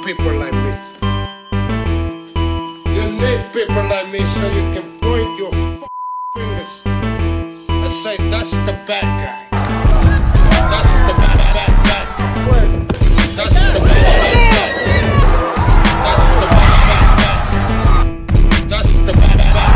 people like me. You need people like me so you can point your fingers and say, that's the bad guy. That's the bad guy. That's the bad guy. That's the bad guy. That's the bad guy.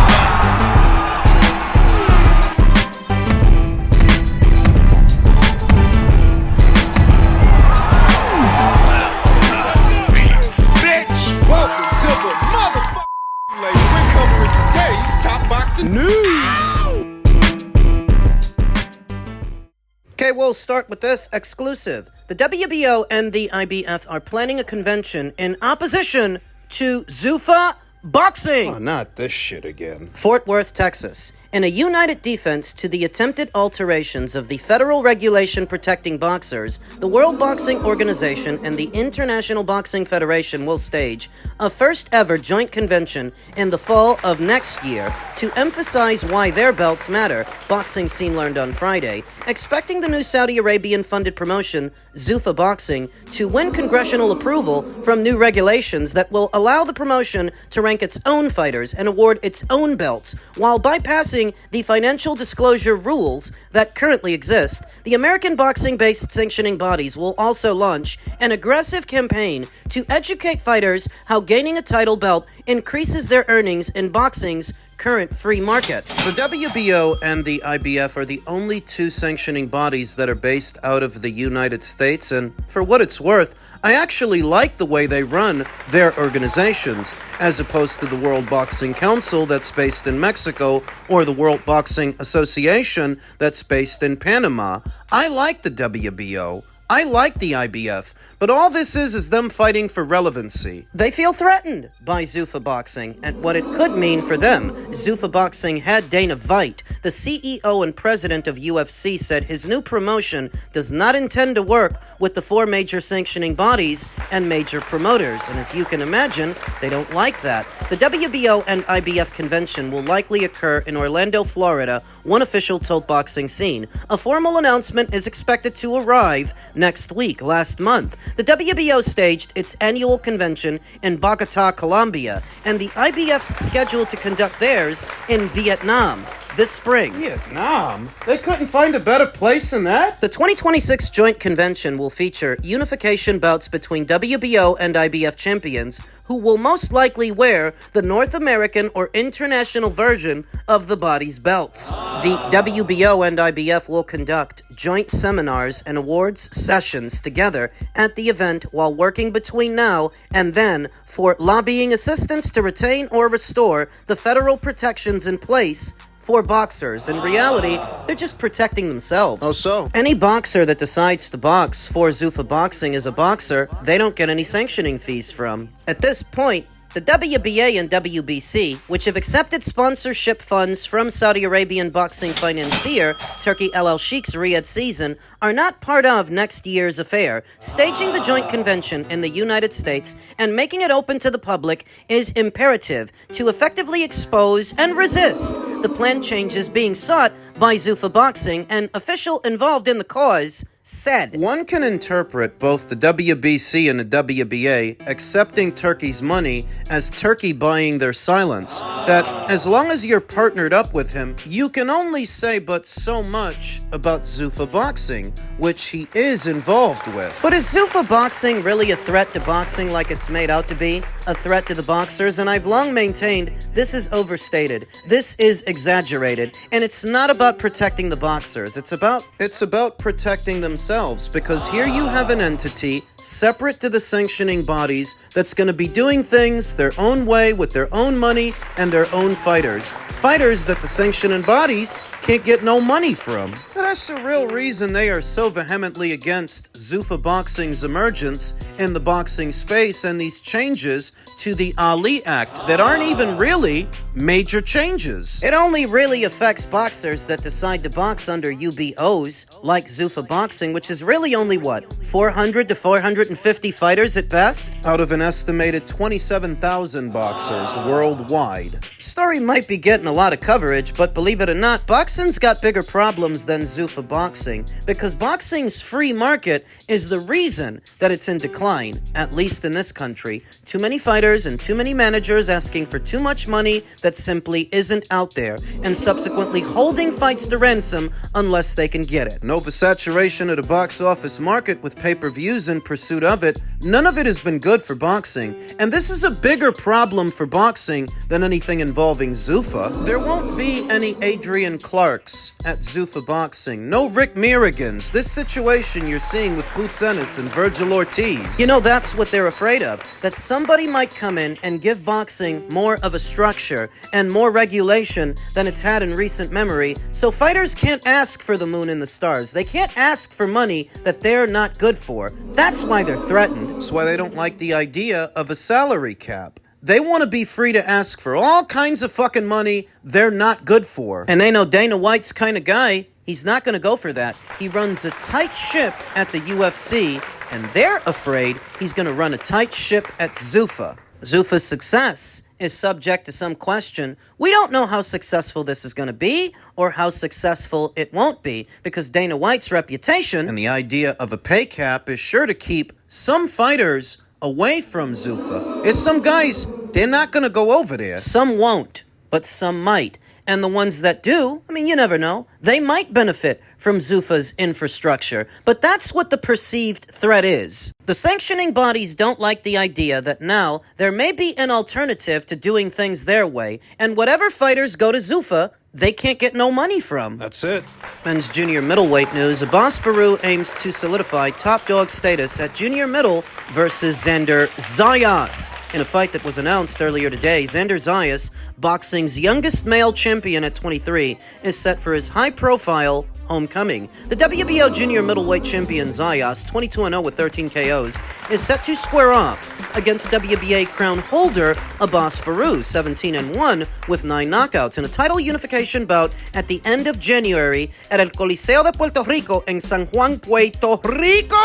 Okay, we'll start with this exclusive. The WBO and the IBF are planning a convention in opposition to Zuffa boxing. Oh, not this shit again. Fort Worth, Texas. In a united defense to the attempted alterations of the federal regulation protecting boxers, the World Boxing Organization and the International Boxing Federation will stage a first-ever joint convention in the fall of next year to emphasize why their belts matter, Boxing Scene learned on Friday, expecting the new Saudi Arabian-funded promotion, Zuffa Boxing, to win congressional approval from new regulations that will allow the promotion to rank its own fighters and award its own belts, while bypassing the financial disclosure rules that currently exist. The American boxing-based sanctioning bodies will also launch an aggressive campaign to educate fighters how gaining a title belt increases their earnings in boxing's current free market. The WBO and the IBF are the only two sanctioning bodies that are based out of the United States, and for what it's worth, I actually like the way they run their organizations, as opposed to the World Boxing Council that's based in Mexico or the World Boxing Association that's based in Panama. I like the WBO. I like the IBF, but all this is them fighting for relevancy. They feel threatened by Zuffa Boxing and what it could mean for them. Zuffa Boxing head Dana White, the CEO and president of UFC, said his new promotion does not intend to work with the four major sanctioning bodies and major promoters, and as you can imagine, they don't like that. The WBO and IBF convention will likely occur in Orlando, Florida, one official told Boxing Scene. A formal announcement is expected to arrive next week. Last month, the WBO staged its annual convention in Bogota, Colombia, and the IBF's scheduled to conduct theirs in Vietnam this spring. Vietnam? They couldn't find a better place than that? The 2026 joint convention will feature unification bouts between WBO and IBF champions who will most likely wear the North American or international version of the body's belts. The WBO and IBF will conduct joint seminars and awards sessions together at the event while working between now and then for lobbying assistance to retain or restore the federal protections in place for boxers. In reality, they're just protecting themselves. Oh, so? Any boxer that decides to box for Zuffa Boxing is a boxer they don't get any sanctioning fees from. At this point, the WBA and WBC, which have accepted sponsorship funds from Saudi Arabian boxing financier Turkey Al Sheikh's Riyadh season, are not part of next year's affair. Staging the joint convention in the United States and making it open to the public is imperative to effectively expose and resist the planned changes being sought by Zuffa Boxing, an official involved in the cause said. One can interpret both the WBC and the WBA accepting Turkey's money as Turkey buying their silence. That as long as you're partnered up with him, you can only say but so much about Zuffa Boxing, which he is involved with. But is Zuffa Boxing really a threat to boxing like it's made out to be? A threat to the boxers? And I've long maintained this is overstated. This is exaggerated. And it's not about protecting the boxers. It's about protecting themselves, because here you have an entity separate to the sanctioning bodies that's going to be doing things their own way with their own money and their own fighters. Fighters that the sanctioning bodies can't get no money from. And that's the real reason they are so vehemently against Zuffa Boxing's emergence in the boxing space and these changes to the Ali Act that aren't even really major changes. It only really affects boxers that decide to box under UBOs, like Zuffa Boxing, which is really only, 400 to 450 fighters at best? Out of an estimated 27,000 boxers worldwide. Story might be getting a lot of coverage, but believe it or not, boxing's got bigger problems than Zuffa Boxing, because boxing's free market is the reason that it's in decline, at least in this country. Too many fighters and too many managers asking for too much money that simply isn't out there, and subsequently holding fights to ransom unless they can get it. An oversaturation of the box office market with pay-per-views in pursuit of it, none of it has been good for boxing, and this is a bigger problem for boxing than anything involving Zuffa. There won't be any Adrian Clarks at Zuffa Boxing, no Rick Mirrigans. This situation you're seeing with Boots Ennis and Virgil Ortiz. You know, that's what they're afraid of, that somebody might come in and give boxing more of a structure and more regulation than it's had in recent memory, so fighters can't ask for the moon and the stars. They can't ask for money that they're not good for. That's why they're threatened. That's why they don't like the idea of a salary cap. They want to be free to ask for all kinds of fucking money they're not good for. And they know Dana White's kind of guy. He's not going to go for that. He runs a tight ship at the UFC, and they're afraid he's going to run a tight ship at Zuffa. Zuffa's success is subject to some question. We don't know how successful this is going to be or how successful it won't be, because Dana White's reputation And the idea of a pay cap is sure to keep some fighters away from Zuffa. There's some guys, they're not going to go over there. Some won't, but some might. And the ones that do, I mean, you never know, they might benefit from Zuffa's infrastructure. But that's what the perceived threat is. The sanctioning bodies don't like the idea that now there may be an alternative to doing things their way, and whatever fighters go to Zuffa, they can't get no money from. That's it. Men's junior middleweight news. Abbas Baraou aims to solidify top dog status at junior middle versus Xander Zayas. In a fight that was announced earlier today, Xander Zayas, boxing's youngest male champion at 23, is set for his high-profile homecoming. The WBO junior middleweight champion Zayas, 22-0 with 13 KOs, is set to square off against WBA crown holder Abbas Baraou, 17-1 with 9 knockouts, in a title unification bout at the end of January at El Coliseo de Puerto Rico in San Juan, Puerto Rico.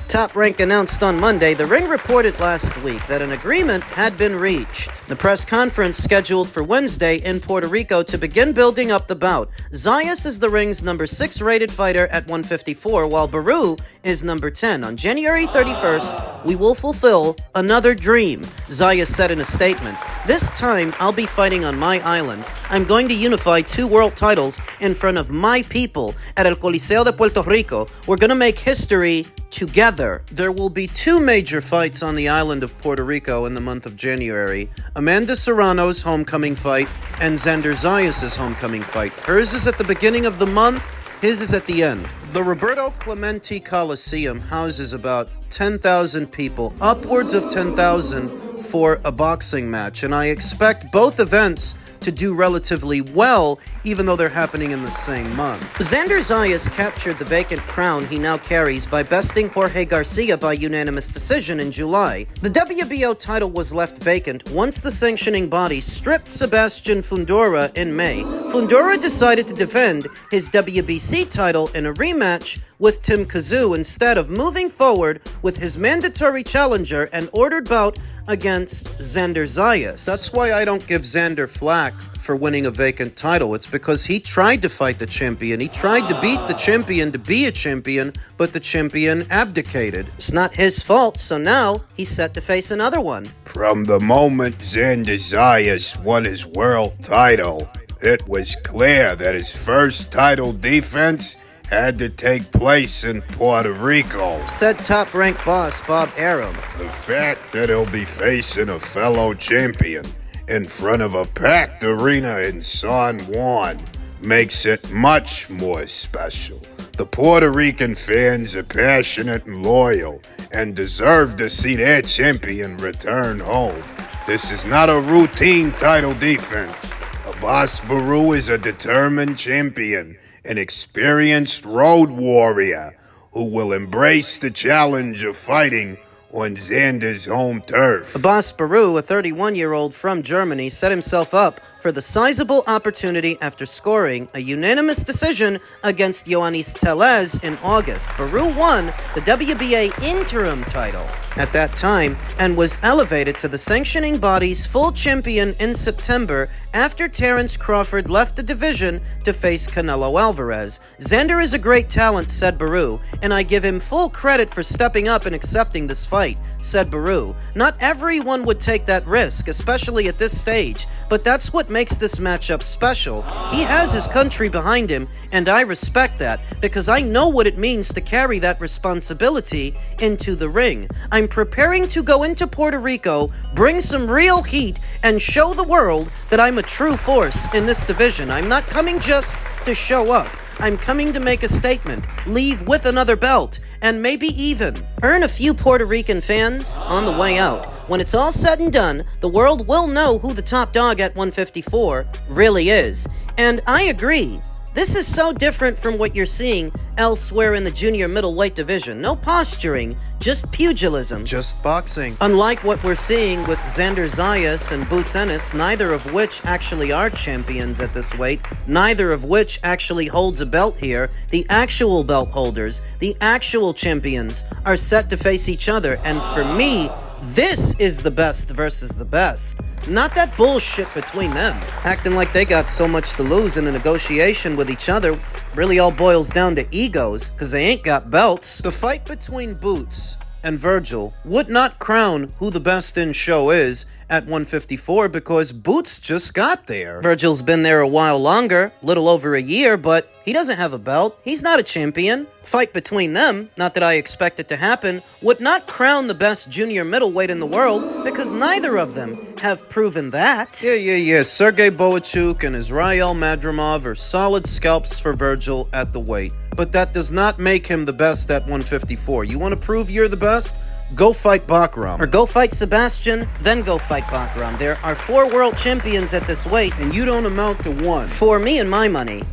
Top Rank announced on Monday. The Ring reported last week that an agreement had been reached. The press conference scheduled for Wednesday in Puerto Rico to begin building up the bout. Zayas is the Ring's number 6 rated fighter at 154, while Baraou is number 10. On January 31st, we will fulfill another dream, Zayas said in a statement. This time, I'll be fighting on my island. I'm going to unify 2 world titles in front of my people at El Coliseo de Puerto Rico. We're going to make history together. There will be 2 major fights on the island of Puerto Rico in the month of January. Amanda Serrano's homecoming fight and Xander Zayas' homecoming fight. Hers is at the beginning of the month, his is at the end. The Roberto Clemente Coliseum houses about 10,000 people, upwards of 10,000 for a boxing match, and I expect both events to do relatively well, even though they're happening in the same month. Xander Zayas captured the vacant crown he now carries by besting Jorge Garcia by unanimous decision in July. The WBO title was left vacant once the sanctioning body stripped Sebastian Fundora in May. Fundora decided to defend his WBC title in a rematch with Tim Kazoo instead of moving forward with his mandatory challenger and ordered bout against Xander Zayas. That's why I don't give Xander flack for winning a vacant title. It's because he tried to fight the champion. He tried to beat the champion to be a champion, but the champion abdicated. It's not his fault, so now he's set to face another one. From the moment Xander Zayas won his world title, it was clear that his first title defense had to take place in Puerto Rico, said Top Rank boss Bob Arum. The fact that he'll be facing a fellow champion in front of a packed arena in San Juan makes it much more special. The Puerto Rican fans are passionate and loyal and deserve to see their champion return home. This is not a routine title defense. Abbas Baraou is a determined champion, an experienced road warrior who will embrace the challenge of fighting on Xander's home turf. Abbas Baraou, a 31-year-old from Germany, set himself up for the sizable opportunity after scoring a unanimous decision against Ioannis Tellez in August. Baraou won the WBA interim title at that time and was elevated to the sanctioning body's full champion in September after Terence Crawford left the division to face Canelo Alvarez. Xander is a great talent, said Baraou, and I give him full credit for stepping up and accepting this fight, said Baraou. Not everyone would take that risk, especially at this stage, but that's what makes this matchup special. He has his country behind him, and I respect that, because I know what it means to carry that responsibility into the ring. I'm preparing to go into Puerto Rico, bring some real heat, and show the world that I'm a true force in this division. I'm not coming just to show up. I'm coming to make a statement, leave with another belt, and maybe even earn a few Puerto Rican fans on the way out. When it's all said and done, the world will know who the top dog at 154 really is. And I agree. This is so different from what you're seeing elsewhere in the junior middleweight division. No posturing, just pugilism. Just boxing. Unlike what we're seeing with Xander Zayas and Boots Ennis, neither of which actually are champions at this weight, neither of which actually holds a belt here, the actual belt holders, the actual champions, are set to face each other. And for me, this is the best versus the best. Not that bullshit between them. Acting like they got so much to lose in a negotiation with each other really all boils down to egos, because they ain't got belts. The fight between Boots and Virgil would not crown who the best in show is at 154 because Boots just got there. Virgil's been there a while longer, little over a year, but he doesn't have a belt. He's not a champion. Fight between them, not that I expect it to happen, would not crown the best junior middleweight in the world because neither of them have proven that. Yeah. Sergey Boachuk and Israel Madrimov are solid scalps for Virgil at the weight. But that does not make him the best at 154. You want to prove you're the best? Go fight Bakram. Or go fight Sebastian, then go fight Bakram. There are 4 world champions at this weight, And you don't amount to one. for me and my money.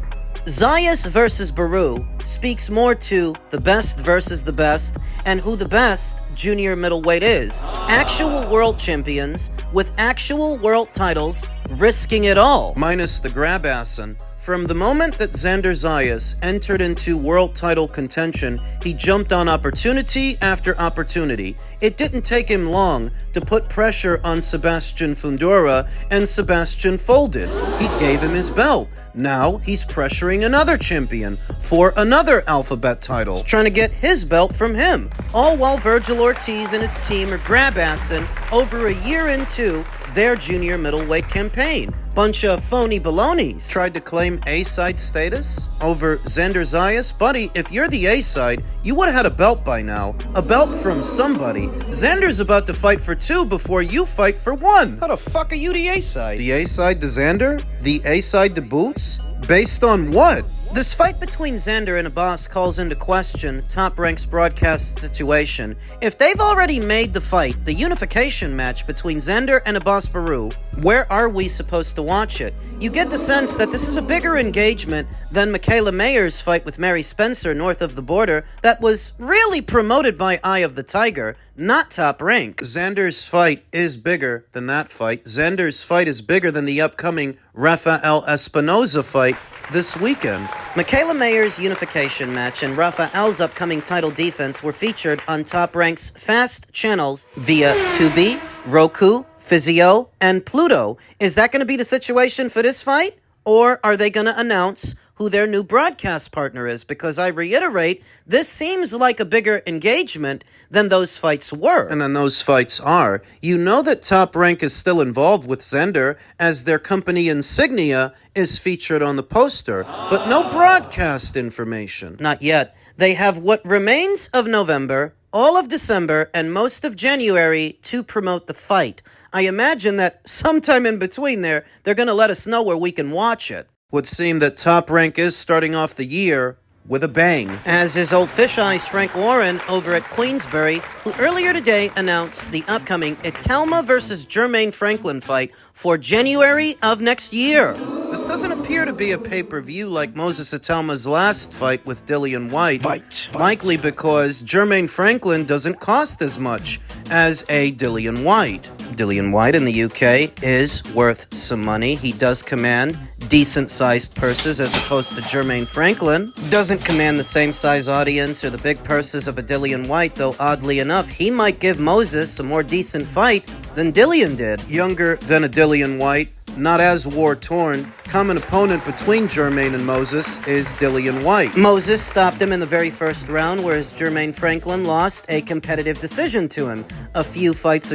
Zayas versus Baraou speaks more to the best versus the best and who the best junior middleweight is. Actual world champions with actual world titles risking it all. Minus the grab-assin. From the moment that Xander Zayas entered into world title contention, he jumped on opportunity after opportunity. It didn't take him long to put pressure on Sebastian Fundora, and Sebastian folded. He gave him his belt. Now he's pressuring another champion for another alphabet title, Trying to get his belt from him. All while Virgil Ortiz and his team are grab-assing over a year into their junior middleweight campaign. Bunch of phony balonies. tried to claim A-side status over Xander Zayas. Buddy, if you're the A-side, you would have had a belt by now. A belt from somebody. Xander's about to fight for 2 before you fight for 1. How the fuck are you the A-side? The A-side to Xander? The A-side to Boots? Based on what? This fight between Xander and Abbas calls into question Top Rank's broadcast situation. If they've already made the fight, the unification match between Xander and Abbas Baraou, where are we supposed to watch it? You get the sense that this is a bigger engagement than Michaela Mayer's fight with Mary Spencer north of the border that was really promoted by Eye of the Tiger, not Top Rank. Xander's fight is bigger than that fight. Xander's fight is bigger than the upcoming Rafael Espinoza fight this weekend. Michaela Mayer's unification match and Rafael's upcoming title defense were featured on Top Rank's fast channels via Tubi, Roku, Physio, and Pluto. Is that going to be the situation for this fight? Or are they going to announce who their new broadcast partner is? Because I reiterate, this seems like a bigger engagement than those fights were. And then those fights are. You know that Top Rank is still involved with Xander as their company insignia is featured on the poster, but no broadcast information. Not yet. They have what remains of November, all of December, and most of January to promote the fight. I imagine that sometime in between there, they're going to let us know where we can watch it. Would seem that Top Rank is starting off the year with a bang. As is old Fish Eyes Frank Warren over at Queensbury, who earlier today announced the upcoming Itauma versus Jermaine Franklin fight for January of next year. This doesn't appear to be a pay-per-view like Moses Itauma's last fight with Dillian White. Likely because Jermaine Franklin doesn't cost as much as a Dillian White. Dillian White in the UK is worth some money. He does command decent-sized purses as opposed to Jermaine Franklin. Doesn't command the same size audience or the big purses of a Dillian White, though oddly enough, he might give Moses a more decent fight than Dillian did. Younger than a Dillian White, not as war-torn. Common opponent between Jermaine and Moses is Dillian White. Moses stopped him in the very first round, whereas Jermaine Franklin lost a competitive decision to him. A few fights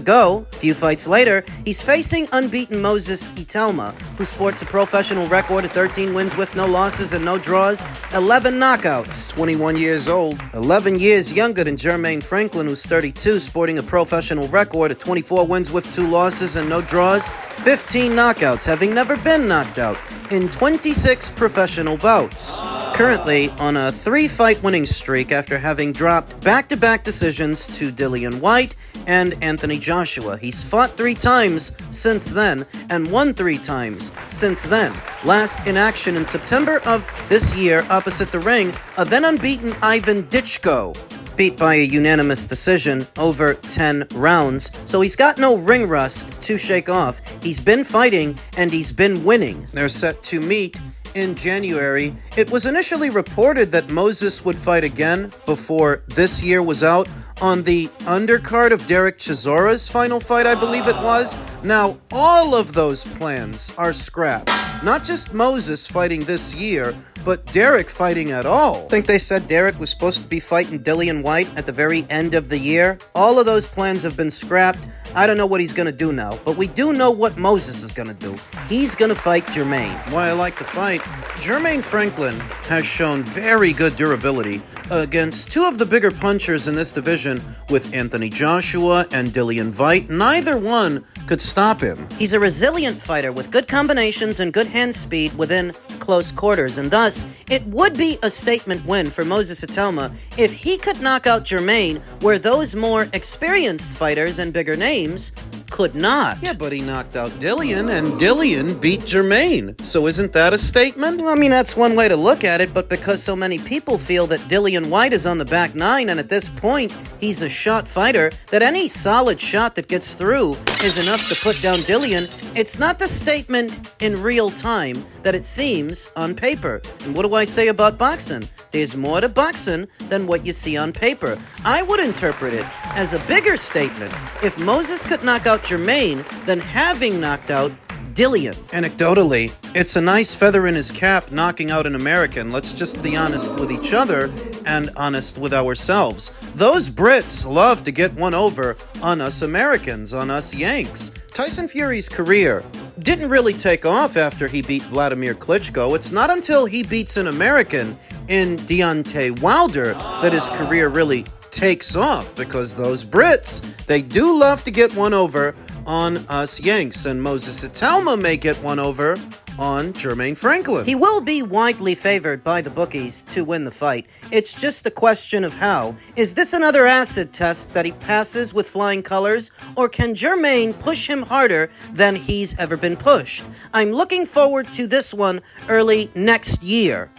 later, he's facing unbeaten Moses Itauma, who sports a professional record of 13 wins with no losses and no draws, 11 knockouts. 21 years old, 11 years younger than Jermaine Franklin, who's 32, sporting a professional record of 24 wins with 2 losses and no draws, 15 knockouts, having never been knocked out in 26 professional bouts. Currently on a 3-fight winning streak after having dropped back-to-back decisions to Dillian White and Anthony Joshua. He's fought 3 times since then and won 3 times since then. Last in action in September of this year opposite the ring, a then unbeaten Ivan Ditchko, beat by a unanimous decision over 10 rounds, so he's got no ring rust to shake off. He's been fighting, and he's been winning. They're set to meet in January. It was initially reported that Moses would fight again before this year was out on the undercard of Derek Chisora's final fight, I believe it was. Now, all of those plans are scrapped. Not just Moses fighting this year, but Derek fighting at all. I think they said Derek was supposed to be fighting Dillian White at the very end of the year. All of those plans have been scrapped. I don't know what he's going to do now, but we do know what Moses is going to do. He's going to fight Jermaine. Why I like the fight, Jermaine Franklin has shown very good durability against 2 of the bigger punchers in this division with Anthony Joshua and Dillian White. Neither one could stop him. He's a resilient fighter with good combinations and good hand speed within close quarters, and thus, it would be a statement win for Moses Itauma if he could knock out Jermaine, where those more experienced fighters and bigger names could not. Yeah, but he knocked out Dillian, and Dillian beat Jermaine. So isn't that a statement? Well, I mean, that's one way to look at it, but because so many people feel that Dillian White is on the back 9, and at this point, he's a shot fighter, that any solid shot that gets through is enough to put down Dillian, it's not the statement in real time that it seems on paper. And what do I say about boxing? There's more to boxing than what you see on paper. I would interpret it as a bigger statement if Moses could knock out Jermaine than having knocked out Dillian. Anecdotally, it's a nice feather in his cap knocking out an American. Let's just be honest with each other and honest with ourselves. Those Brits love to get one over on us Americans, on us Yanks. Tyson Fury's career didn't really take off after he beat Vladimir Klitschko. It's not until he beats an American in Deontay Wilder that his career really takes off, because those Brits, they do love to get one over on us Yanks, and Moses Itauma may get one over on Jermaine Franklin. He will be widely favored by the bookies to win the fight. It's just a question of how. Is this another acid test that he passes with flying colors, or can Jermaine push him harder than he's ever been pushed? I'm looking forward to this one early next year.